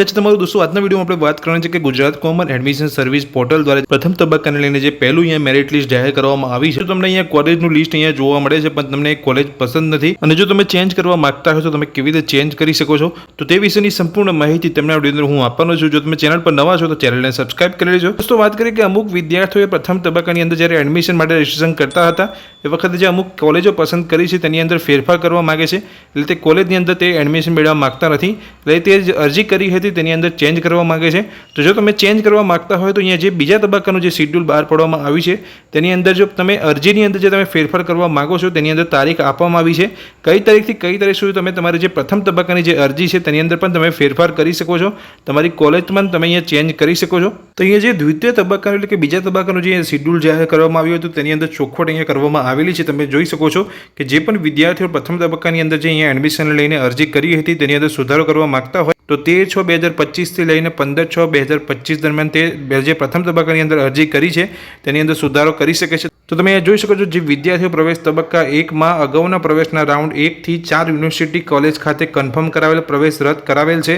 તમારું दोस्तों આજના વિડીયોમાં આપણે વાત કરવાની છે કે Gujarat common admission service portal દ્વારા પ્રથમ તબક્કાને લઈને જે પહેલું અહીંયા મેરિટ લિસ્ટ જાહેર કરવામાં આવી છે. તો તમને અહીંયા કોલેજનું લિસ્ટ અહીંયા જોવા મળે છે, પણ તમને કોલેજ પસંદ નથી અને જો તમે ચેન્જ કરવા માંગતા હો તો તમે કેવી રીતે ચેન્જ કરી શકો છો તો તે વિશેની સંપૂર્ણ માહિતી તમને આ વિડીયોની અંદર હું આપવાનો છું. જો તમે ચેનલ પર નવા છો તો ચેનલને સબસ્ક્રાઇબ કરી લેજો. દોસ્તો વાત કરીએ કે અમુક વિદ્યાર્થીઓએ પ્રથમ તબક્કાની અંદર જ્યારે એડમિશન માટે રજીસ્ટ્રેશન કરતા હતા એ વખતે જે અમુક કોલેજો પસંદ કરી છે તેની અંદર ફેરફાર કરવા માંગે છે, એટલે તે કોલેજની અંદર તે એડમિશન મેળવવા માંગતા નથી, એટલે તે જે અરજી કરી હતી તેની અંદર ચેન્જ કરવા માંગે છે. તો જો તમે ચેન્જ કરવા માંગતા હોય તો અહીંયા જે બીજા તબક્કાનું જે શેડ્યુલ બહાર પાડવામાં આવ્યું છે તેની અંદર જો તમે અરજીની અંદર જે તમે ફેરફાર કરવા માંગો છો તેની અંદર તારીખ આપવામાં આવી છે, કઈ તારીખથી કઈ તારીખ સુધી તમે તમારી જે પ્રથમ તબક્કાની જે અરજી છે તેની અંદર પણ તમે ફેરફાર કરી શકો છો, તમારી કોલેજ પણ તમે અહીંયા ચેન્જ કરી શકો છો. તો અહીંયા જે દ્વિતીય તબક્કાનું એટલે કે બીજા તબક્કાનું જે શેડ્યુલ જાહેર કરવામાં આવ્યું હતું તેની અંદર ચોખવટ અહીંયા કરવામાં આવેલી છે. તમે જોઈ શકો છો કે જે પણ વિદ્યાર્થીઓ પ્રથમ તબક્કાની અંદર જે અહીંયા એડમિશન લઈને અરજી કરી હતી તેની અંદર સુધારો કરવા માંગતા હોય તો 13/6/2025 લઈને 15/6/2025 દરમિયાન તે જે પ્રથમ તબક્કાની અંદર અરજી કરી છે તેની અંદર સુધારો કરી શકે છે. તો તમે અહીંયા જોઈ શકો છો જે વિદ્યાર્થીઓ પ્રવેશ તબક્કા 1માં અગાઉના પ્રવેશના રાઉન્ડ 1 થી 4 યુનિવર્સિટી કોલેજ ખાતે કન્ફર્મ કરાવેલ પ્રવેશ રદ કરાવેલ છે,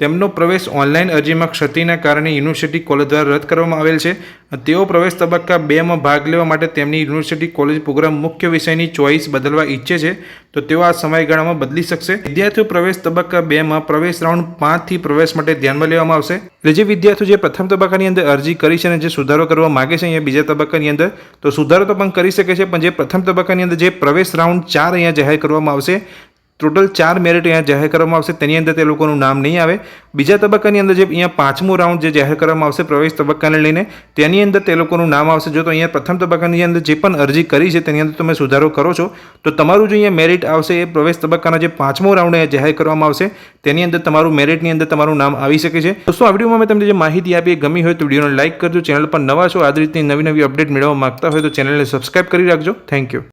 તેમનો પ્રવેશ ઓનલાઈન અરજીમાં ક્ષતિના કારણે યુનિવર્સિટી કોલેજ દ્વારા રદ કરવામાં આવેલ છે. તેઓ પ્રવેશ તબક્કા 2માં ભાગ લેવા માટે તેમની યુનિવર્સિટી કોલેજ પ્રોગ્રામ મુખ્ય વિષયની ચોઇસ બદલવા ઈચ્છે છે તો તેઓ આ સમયગાળામાં બદલી શકશે. વિદ્યાર્થીઓ પ્રવેશ તબક્કા 2માં પ્રવેશ રાઉન્ડ 5 થી પ્રવેશ માટે ધ્યાનમાં લેવામાં આવશે. એટલે જે વિદ્યાર્થીઓ જે પ્રથમ તબક્કાની અંદર અરજી કરી છે અને જે સુધારો કરવા માગે છે અહીંયા બીજા તબક્કાની અંદર તો સુધારો તો પણ કરી શકે છે, પણ જે પ્રથમ તબક્કાની અંદર જે પ્રવેશ રાઉન્ડ 4 અહીંયા જાહેર કરવામાં આવશે, ટોટલ 4 મેરિટ અહીંયા જાહેર કરવામાં આવશે, તેની અંદર તે લોકોનું નામ નહીં આવે. બીજા તબક્કાની અંદર જે અહીંયા 5મું રાઉન્ડ જે જાહેર કરવામાં આવશે પ્રવેશ તબક્કાને લઈને તેની અંદર તે લોકોનું નામ આવશે. જો તો અહીંયા પ્રથમ તબક્કાની અંદર જે પણ અરજી કરી છે તેની અંદર તમે સુધારો કરો છો તો તમારું જે અહીંયા મેરિટ આવશે એ પ્રવેશ તબક્કાના જે 5મો રાઉન્ડ અહીંયા જાહેર કરવામાં આવશે તેની અંદર તમારું મેરિટની અંદર તમારું નામ આવી શકે છે. દોસ્તો આ વિડીયોમાં મેં તમને જે માહિતી આપી એ ગમી હોય તો વિડીયોને લાઇક કરજો, ચેનલ પર નવા છો આ જ રીતની નવી અપડેટ મેળવવા માંગતા હોય તો ચેનલને સબસ્ક્રાઇબ કરી રાખજો. Thank you.